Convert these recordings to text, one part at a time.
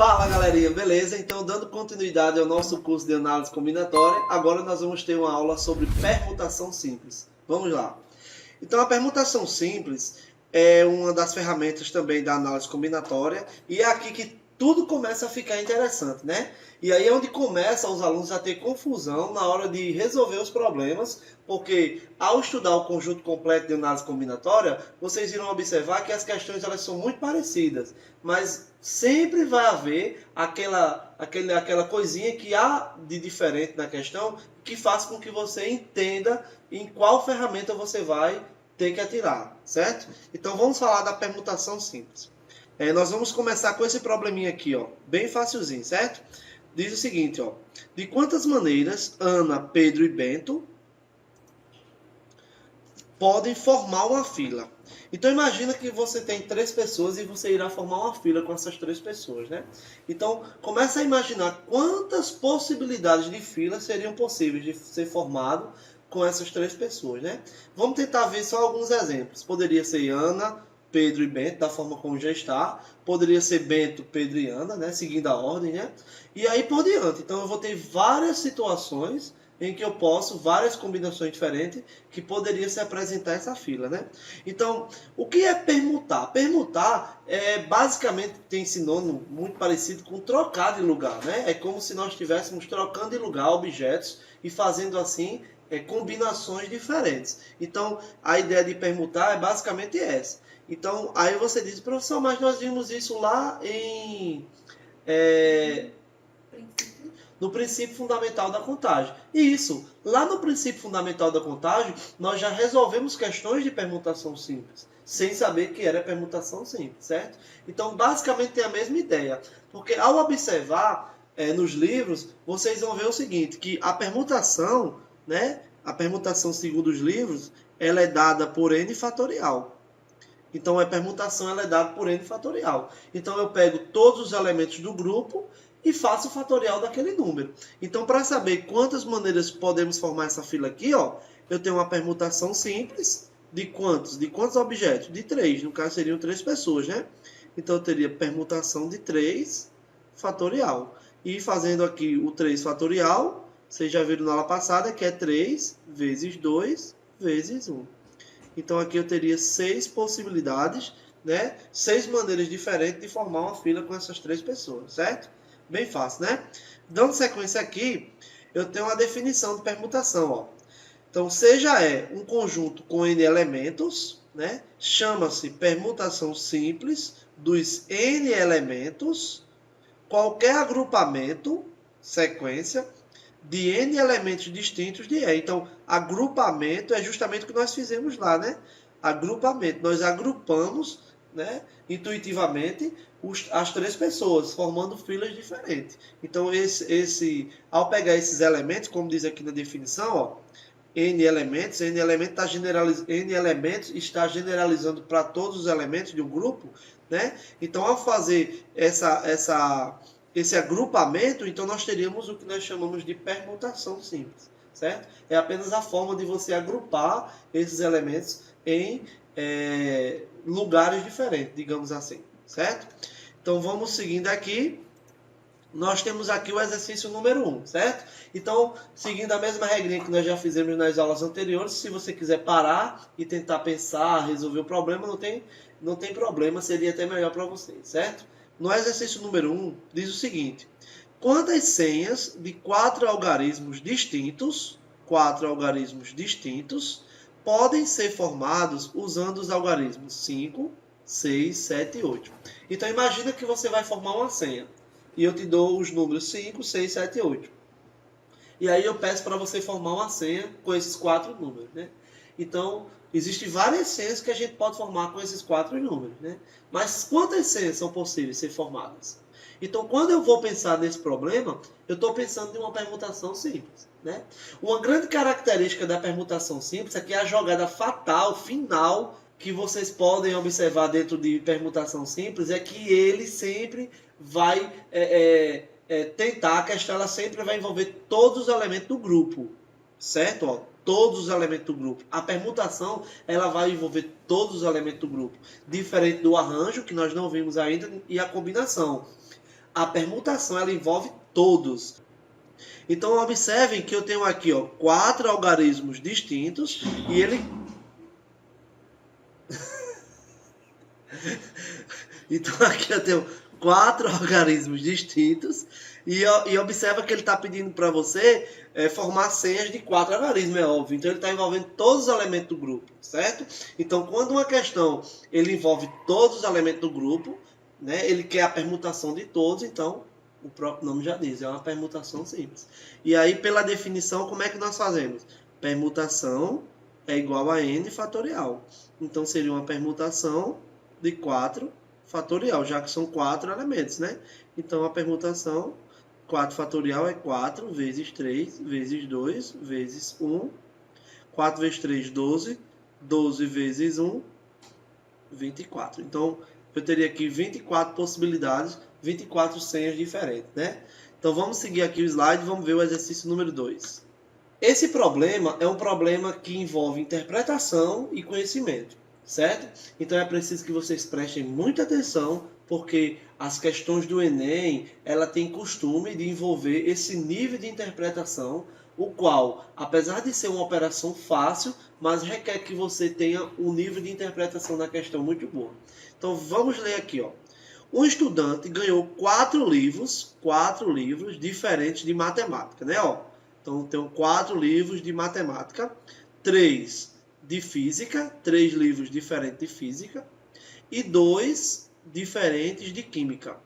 Fala galerinha, beleza? Então, dando continuidade ao nosso curso de análise combinatória, agora nós vamos ter uma aula sobre permutação simples. Vamos lá. Então, a permutação simples é uma das ferramentas também da análise combinatória e é aqui que tudo começa a ficar interessante, né? E aí é onde começa os alunos a ter confusão na hora de resolver os problemas, porque ao estudar o conjunto completo de análise combinatória, vocês irão observar que as questões elas são muito parecidas, mas sempre vai haver aquela coisinha que há de diferente na questão que faz com que você entenda em qual ferramenta você vai ter que atirar, certo? Então vamos falar da permutação simples. Nós vamos começar com esse probleminha aqui, ó, bem facilzinho, certo? Diz o seguinte, ó, de quantas maneiras Ana, Pedro e Bento podem formar uma fila? Então imagina que você tem 3 pessoas e você irá formar uma fila com essas 3 pessoas, né? Então começa a imaginar quantas possibilidades de fila seriam possíveis de ser formado com essas 3 pessoas, né? Vamos tentar ver só alguns exemplos. Poderia ser Ana, Pedro e Bento, da forma como já está. Poderia ser Bento, Pedro e Ana, né? Seguindo a ordem, né? E aí por diante. Então eu vou ter várias situações em que eu posso, várias combinações diferentes, que poderia se apresentar essa fila, né? Então, o que é permutar? Permutar basicamente tem sinônimo muito parecido com trocar de lugar, né? É como se nós estivéssemos trocando de lugar objetos e fazendo assim combinações diferentes. Então, a ideia de permutar é basicamente essa. Então, aí você diz, professor, mas nós vimos isso lá no princípio fundamental da contagem. E isso, lá no princípio fundamental da contagem, nós já resolvemos questões de permutação simples, sem saber que era permutação simples, certo? Então, basicamente tem a mesma ideia. Porque ao observar nos livros, vocês vão ver o seguinte, que a permutação, né, a permutação segundo os livros, ela é dada por n fatorial. Então, a permutação ela é dada por n fatorial. Então, eu pego todos os elementos do grupo e faço o fatorial daquele número. Então, para saber quantas maneiras podemos formar essa fila aqui, ó, eu tenho uma permutação simples de quantos? De quantos objetos? De 3. No caso, seriam 3 pessoas, né? Então, eu teria permutação de 3 fatorial. E fazendo aqui o 3 fatorial, vocês já viram na aula passada que é 3 vezes 2 vezes 1. Então, aqui eu teria 6 possibilidades, né? 6 maneiras diferentes de formar uma fila com essas 3 pessoas, certo? Bem fácil, né? Dando sequência aqui, eu tenho uma definição de permutação, ó. Então, seja um conjunto com n elementos, né? Chama-se permutação simples dos n elementos, qualquer agrupamento, sequência, de n elementos distintos de E. Então, agrupamento é justamente o que nós fizemos lá, né? Agrupamento. Nós agrupamos, né, intuitivamente as 3 pessoas, formando filas diferentes. Então, ao pegar esses elementos, como diz aqui na definição, ó, n elementos está generalizando para todos os elementos de um grupo, né? Então, ao fazer esse agrupamento, então nós teríamos o que nós chamamos de permutação simples, certo? É apenas a forma de você agrupar esses elementos em lugares diferentes, digamos assim, certo? Então vamos seguindo aqui. Nós temos aqui o exercício número 1, certo? Então, seguindo a mesma regrinha que nós já fizemos nas aulas anteriores, se você quiser parar e tentar pensar, resolver o problema, não tem problema, seria até melhor para vocês, certo? No exercício número 1, diz o seguinte: quantas senhas de 4 algarismos distintos podem ser formados usando os algarismos 5, 6, 7 e 8? Então, imagina que você vai formar uma senha. E eu te dou os números 5, 6, 7 e 8. E aí eu peço para você formar uma senha com esses 4 números, né? Então, existem várias senhas que a gente pode formar com esses 4 números, né? Mas quantas senhas são possíveis ser formadas? Então, quando eu vou pensar nesse problema, eu estou pensando em uma permutação simples, né? Uma grande característica da permutação simples é que a jogada fatal, final, que vocês podem observar dentro de permutação simples é que ele sempre vai tentar, a questão ela sempre vai envolver todos os elementos do grupo, certo? Ó, todos os elementos do grupo. A permutação ela vai envolver todos os elementos do grupo, diferente do arranjo, que nós não vimos ainda, e a combinação. A permutação ela envolve todos. Então observem que eu tenho aqui 4 algarismos distintos e ele... Então aqui eu tenho 4 algarismos distintos e observa que ele está pedindo para você formar senhas de 4 algarismos, é óbvio. Então ele está envolvendo todos os elementos do grupo, certo? Então quando uma questão ele envolve todos os elementos do grupo, né, ele quer a permutação de todos, então o próprio nome já diz, é uma permutação simples. E aí pela definição, como é que nós fazemos? Permutação é igual a n fatorial. Então seria uma permutação de 4 fatorial, já que são 4 elementos, né? Então a permutação 4 fatorial é 4 vezes 3 vezes 2 vezes 1. 4 vezes 3, 12. 12 vezes 1, 24. Então eu teria aqui 24 possibilidades, 24 senhas diferentes, né? Então vamos seguir aqui o slide e vamos ver o exercício número 2. Esse problema é um problema que envolve interpretação e conhecimento, certo? Então é preciso que vocês prestem muita atenção, porque as questões do Enem, ela tem costume de envolver esse nível de interpretação, o qual, apesar de ser uma operação fácil, mas requer que você tenha um nível de interpretação da questão muito bom. Então vamos ler aqui, Um estudante ganhou 4 livros diferentes de matemática, né? Então tem 4 livros de matemática, 3 de física, 3 livros diferentes de física e 2 diferentes de química.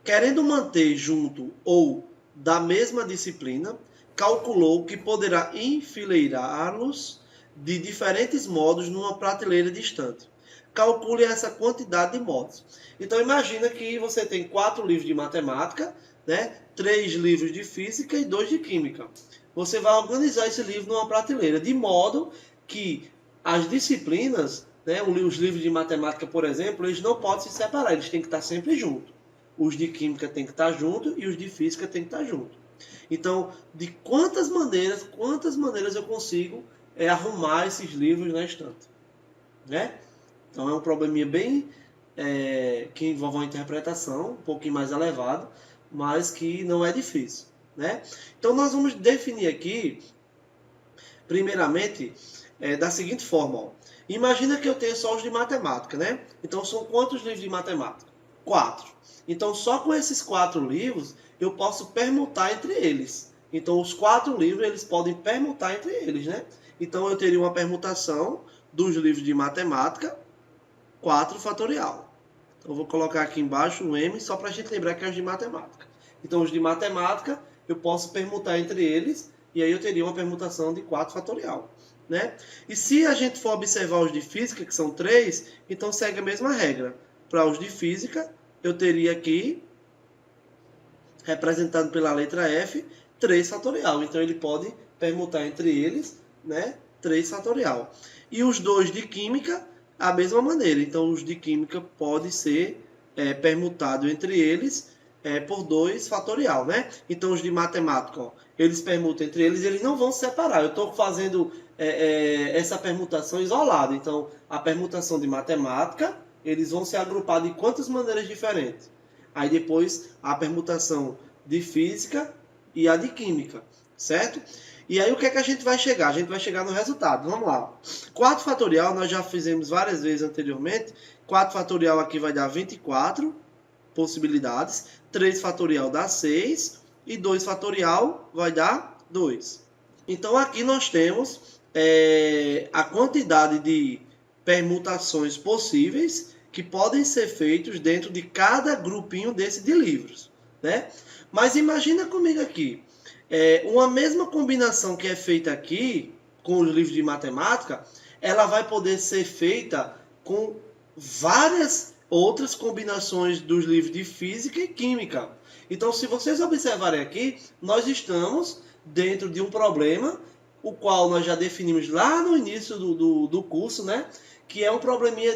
Querendo manter junto ou da mesma disciplina, calculou que poderá enfileirá-los de diferentes modos numa prateleira distante. Calcule essa quantidade de modos. Então imagina que você tem 4 livros de matemática, né? 3 livros de física e 2 de química. Você vai organizar esse livro numa prateleira, de modo que as disciplinas, né, os livros de matemática, por exemplo, eles não podem se separar, eles têm que estar sempre juntos. Os de química têm que estar juntos e os de física têm que estar juntos. Então, de quantas maneiras eu consigo arrumar esses livros na estante, né? Então é um probleminha bem que envolve uma interpretação um pouquinho mais elevada, mas que não é difícil, né? Então nós vamos definir aqui, primeiramente, da seguinte forma. Imagina que eu tenho só os de matemática, né? Então são quantos livros de matemática? 4. Então só com esses 4 livros eu posso permutar entre eles. Então os 4 livros eles podem permutar entre eles, né? Então eu teria uma permutação dos livros de matemática 4 fatorial. Então eu vou colocar aqui embaixo um M só para a gente lembrar que é os de matemática. Então os de matemática eu posso permutar entre eles e aí eu teria uma permutação de 4 fatorial, né? E se a gente for observar os de física, que são 3, então segue a mesma regra. Para os de física, eu teria aqui, representado pela letra F, 3 fatorial. Então ele pode permutar entre eles, né? 3 fatorial. E os 2 de química, a mesma maneira. Então os de química pode ser permutado entre eles por 2 fatorial, né? Então os de matemática, eles permutam entre eles, eles não vão se separar. Eu estou fazendo essa permutação isolada. Então a permutação de matemática, eles vão se agrupar de quantas maneiras diferentes? Aí depois a permutação de física e a de química, certo? E aí o que é que a gente vai chegar? A gente vai chegar no resultado. Vamos lá. 4 fatorial nós já fizemos várias vezes anteriormente. 4 fatorial aqui vai dar 24 possibilidades. 3 fatorial dá 6. E 2 fatorial vai dar 2. Então aqui nós temos a quantidade de permutações possíveis que podem ser feitos dentro de cada grupinho desse de livros, né? Mas imagina comigo aqui, uma mesma combinação que é feita aqui com os livros de matemática, ela vai poder ser feita com várias outras combinações dos livros de física e química. Então, se vocês observarem aqui, nós estamos dentro de um problema, o qual nós já definimos lá no início do curso, né? Que é um probleminha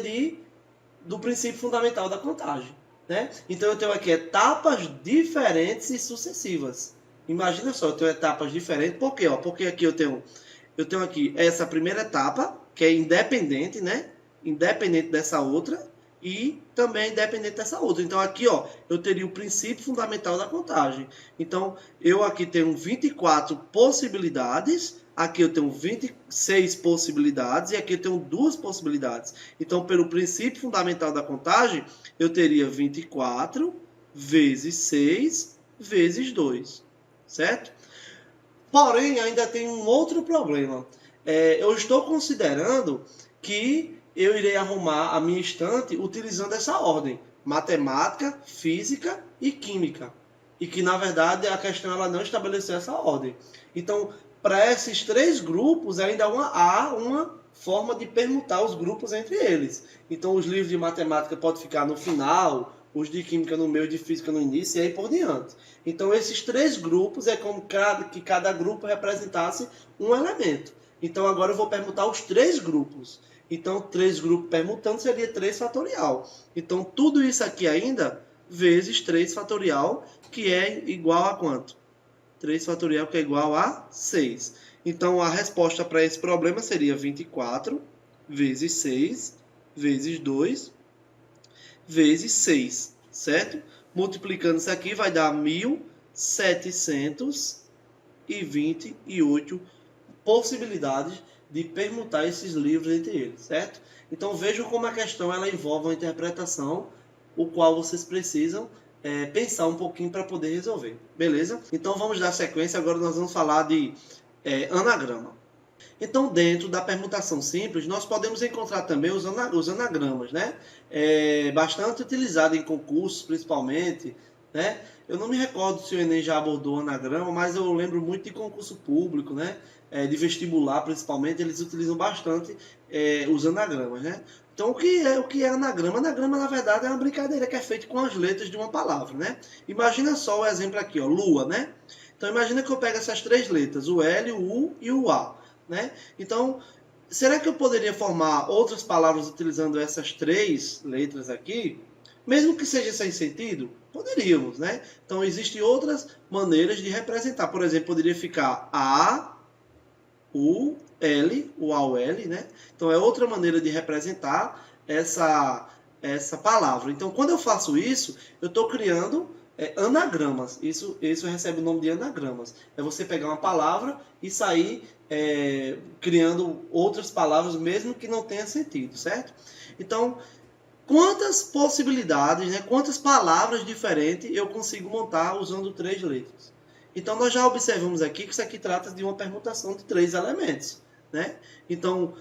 do princípio fundamental da contagem, né? Então eu tenho aqui etapas diferentes e sucessivas. Imagina só, eu tenho etapas diferentes. Por quê? Porque aqui eu tenho aqui essa primeira etapa, que é independente, né? Independente dessa outra. e também independente dessa outra. Então aqui, ó, eu teria o princípio fundamental da contagem. Então eu aqui tenho 24 possibilidades, aqui eu tenho 26 possibilidades e aqui eu tenho 2 possibilidades. Então pelo princípio fundamental da contagem, eu teria 24 vezes 6 vezes 2, certo? Porém, ainda tem um outro problema. Eu estou considerando que eu irei arrumar a minha estante utilizando essa ordem: matemática, física e química. E que, na verdade, a questão ela não estabeleceu essa ordem. Então, para esses 3 grupos, ainda há uma forma de permutar os grupos entre eles. Então, os livros de matemática podem ficar no final, os de química no meio, de física no início, e aí por diante. Então, esses 3 grupos é como que cada grupo representasse um elemento. Então, agora eu vou permutar os 3 grupos. Então, 3 grupos permutando seria 3 fatorial. Então, tudo isso aqui ainda vezes 3 fatorial, que é igual a quanto? 3 fatorial, que é igual a 6. Então, a resposta para esse problema seria 24 vezes 6 vezes 2 vezes 6, certo? Multiplicando isso aqui vai dar 1.728 possibilidades de permutar esses livros entre eles, certo? Então vejam como a questão ela envolve uma interpretação, o qual vocês precisam pensar um pouquinho para poder resolver, beleza? Então vamos dar sequência, agora nós vamos falar de anagrama. Então, dentro da permutação simples, nós podemos encontrar também os anagramas, né? Bastante utilizado em concursos, principalmente, né? Eu não me recordo se o Enem já abordou anagrama, mas eu lembro muito de concurso público, né? De vestibular, principalmente, eles utilizam bastante os anagramas, né? Então, o que é anagrama? Anagrama, na verdade, é uma brincadeira que é feita com as letras de uma palavra, né? Imagina só o exemplo aqui, ó, lua, né? Então, imagina que eu pego essas 3 letras, o L, o U e o A. Né? Então, será que eu poderia formar outras palavras utilizando essas 3 letras aqui? Mesmo que seja sem sentido? Poderíamos, né? Então, existem outras maneiras de representar. Por exemplo, poderia ficar A, U, L, o A, o L, né? Então, é outra maneira de representar essa palavra. Então, quando eu faço isso, eu estou criando anagramas. Isso recebe o nome de anagramas. É você pegar uma palavra e sair criando outras palavras, mesmo que não tenha sentido, certo? Então, quantas possibilidades, né, quantas palavras diferentes eu consigo montar usando 3 letras? Então, nós já observamos aqui que isso aqui trata de uma permutação de 3 elementos, né? Então,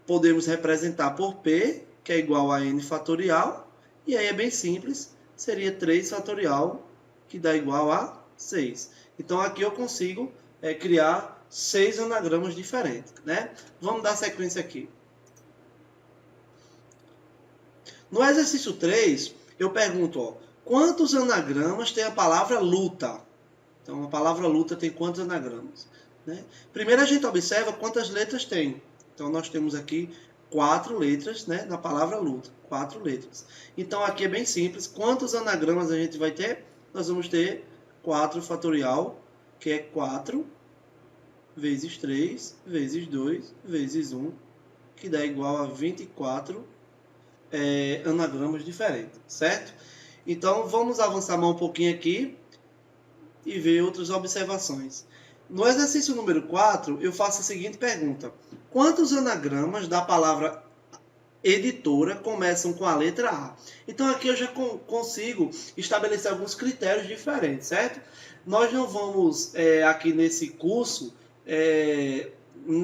podemos representar por P, que é igual a N fatorial, e aí é bem simples, seria 3 fatorial, que dá igual a 6. Então, aqui eu consigo criar 6 anagramas diferentes, né? Vamos dar sequência aqui. No exercício 3, eu pergunto, ó, quantos anagramas tem a palavra luta? Então, a palavra luta tem quantos anagramas? Né? Primeiro, a gente observa quantas letras tem. Então, nós temos aqui 4 letras, né, na palavra luta. 4 letras. Então, aqui é bem simples. Quantos anagramas a gente vai ter? Nós vamos ter 4 fatorial, que é 4 vezes 3, vezes 2, vezes 1, que dá igual a 24 anagramas diferentes, certo? Então, vamos avançar mais um pouquinho aqui e ver outras observações. No exercício número 4, eu faço a seguinte pergunta: quantos anagramas da palavra editora começam com a letra A? Então, aqui eu já consigo estabelecer alguns critérios diferentes, certo? Nós não vamos, aqui nesse curso,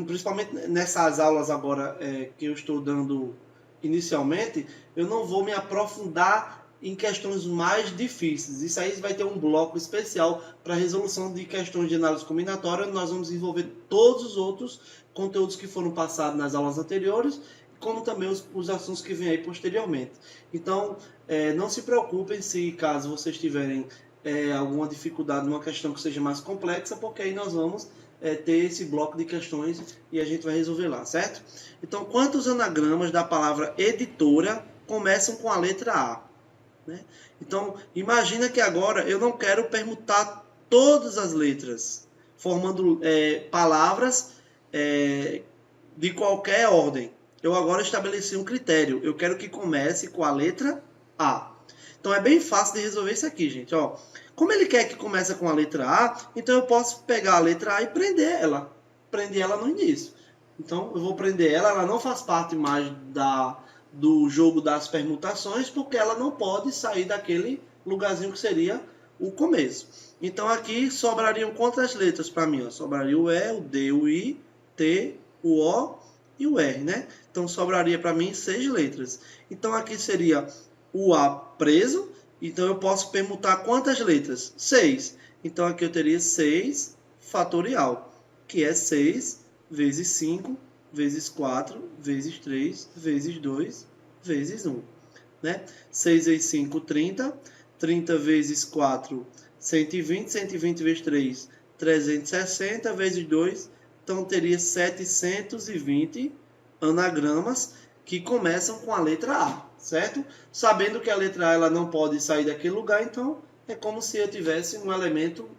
principalmente nessas aulas agora que eu estou dando inicialmente, eu não vou me aprofundar em questões mais difíceis. Isso aí vai ter um bloco especial para resolução de questões de análise combinatória. Nós vamos desenvolver todos os outros conteúdos que foram passados nas aulas anteriores, como também os assuntos que vêm aí posteriormente. Então, não se preocupem se caso vocês tiverem alguma dificuldade numa questão que seja mais complexa, porque aí nós vamos ter esse bloco de questões e a gente vai resolver lá, certo? Então, quantos anagramas da palavra editora começam com a letra A? Né? Então, imagina que agora eu não quero permutar todas as letras, formando palavras de qualquer ordem. eu agora estabeleci um critério. Eu quero que comece com a letra A. Então é bem fácil de resolver isso aqui, gente. Ó, como ele quer que comece com a letra A, então eu posso pegar a letra A e prender ela. Prender ela no início. Então eu vou prender ela, ela não faz parte mais do jogo das permutações, porque ela não pode sair daquele lugarzinho que seria o começo. Então aqui sobrariam quantas letras para mim? Ó? Sobraria o E, o D, o I, T, o O e o R, né? Então sobraria para mim 6 letras. Então aqui seria o A preso, então eu posso permutar quantas letras? 6. Então aqui eu teria 6 fatorial, que é 6 vezes 5, vezes 4, vezes 3, vezes 2, vezes 1. Né? 6 vezes 5, 30. 30 vezes 4, 120. 120 vezes 3, 360, vezes 2. Então teria 720 anagramas que começam com a letra A, certo? Sabendo que a letra A ela não pode sair daquele lugar, então é como se eu tivesse um elemento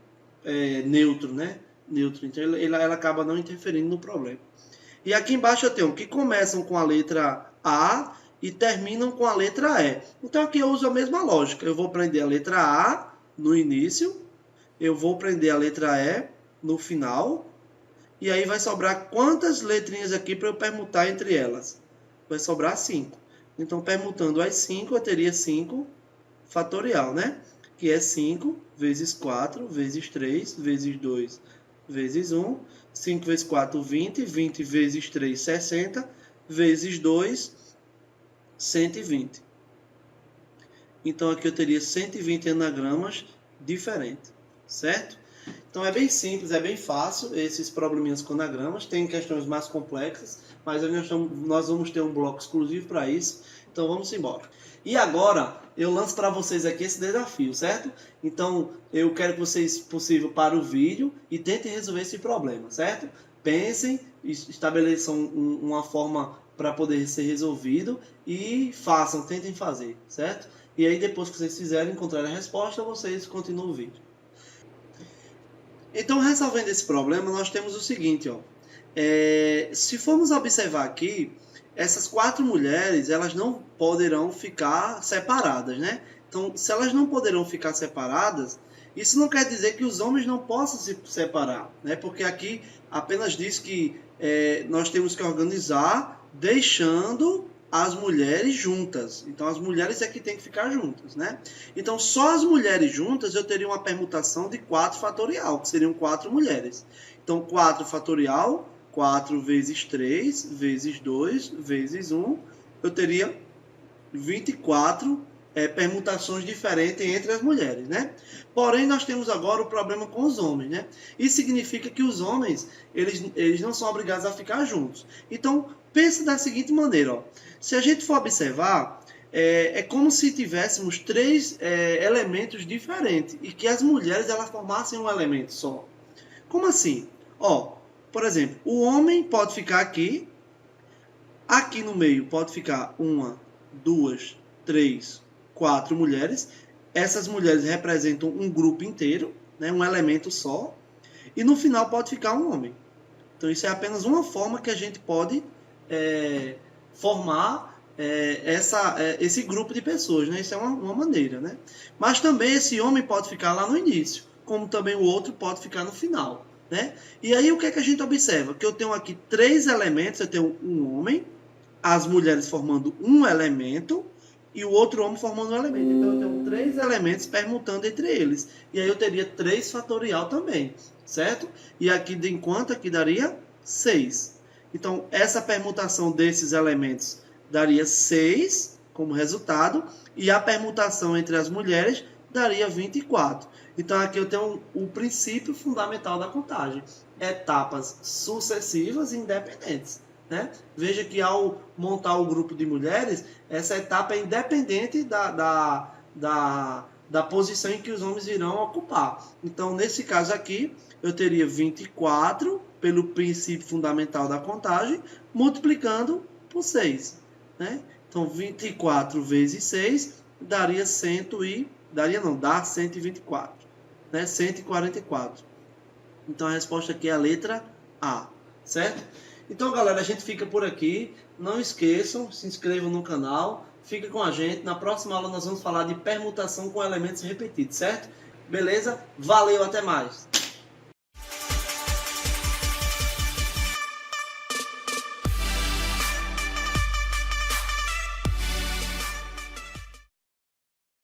neutro, né? Neutro. Então ela acaba não interferindo no problema. E aqui embaixo eu tenho que começam com a letra A e terminam com a letra E. Então aqui eu uso a mesma lógica. Eu vou prender a letra A no início, eu vou prender a letra E no final, e aí vai sobrar quantas letrinhas aqui para eu permutar entre elas? Vai sobrar 5. Então, permutando as 5, eu teria 5 fatorial, né? Que é 5 vezes 4, vezes 3, vezes 2, vezes 1. 5 vezes 4, 20. 20 vezes 3, 60. Vezes 2, 120. Então, aqui eu teria 120 anagramas diferentes, certo? Então, é bem simples, é bem fácil esses probleminhas com anagramas. Tem questões mais complexas, mas nós vamos ter um bloco exclusivo para isso. Então, vamos embora. E agora, eu lanço para vocês aqui esse desafio, certo? Então, eu quero que vocês, possível, parem o vídeo e tentem resolver esse problema, certo? Pensem, estabeleçam uma forma para poder ser resolvido e façam, tentem fazer, certo? E aí, depois que vocês fizerem, encontrarem a resposta, vocês continuam o vídeo. Então, resolvendo esse problema, nós temos o seguinte, ó. Se formos observar aqui, essas 4 mulheres, elas não poderão ficar separadas, né? Então, se elas não poderão ficar separadas, isso não quer dizer que os homens não possam se separar, né? Porque aqui apenas diz que nós temos que organizar deixando as mulheres juntas. Então, as mulheres é que tem que ficar juntas, né? Então, só as mulheres juntas eu teria uma permutação de 4 fatorial, que seriam 4 mulheres. Então, 4 fatorial, 4 vezes 3, vezes 2, vezes 1, eu teria 24 permutações diferentes entre as mulheres, né? Porém, nós temos agora o problema com os homens, né? Isso significa que os homens, eles não são obrigados a ficar juntos. Então, pensa da seguinte maneira, ó. Se a gente for observar, é como se tivéssemos 3 elementos diferentes e que as mulheres elas formassem um elemento só. Como assim? Ó, por exemplo, o homem pode ficar aqui, aqui no meio pode ficar 1, 2, 3, 4 mulheres. Essas mulheres representam um grupo inteiro, né, um elemento só. E no final pode ficar um homem. Então isso é apenas uma forma que a gente pode formar esse grupo de pessoas, né? Isso é uma maneira, né? Mas também esse homem pode ficar lá no início, como também o outro pode ficar no final, né? E aí o que é que a gente observa? Que eu tenho aqui 3 elementos, eu tenho um homem, as mulheres formando um elemento e o outro homem formando um elemento. Então eu tenho 3 elementos permutando entre eles. E aí eu teria 3 fatorial também, certo? E aqui de enquanto aqui daria 6. Então, essa permutação desses elementos daria 6 como resultado, e a permutação entre as mulheres daria 24. Então, aqui eu tenho o princípio fundamental da contagem. Etapas sucessivas e independentes, né? Veja que ao montar o grupo de mulheres, essa etapa é independente da posição em que os homens irão ocupar. Então, nesse caso aqui, eu teria 24 pelo princípio fundamental da contagem, multiplicando por 6. Né? Então, 24 vezes 6 daria dá 124. Né? 144. Então, a resposta aqui é a letra A. Certo? Então, galera, a gente fica por aqui. Não esqueçam, se inscrevam no canal. Fica com a gente. Na próxima aula nós vamos falar de permutação com elementos repetidos, certo? Beleza? Valeu, até mais.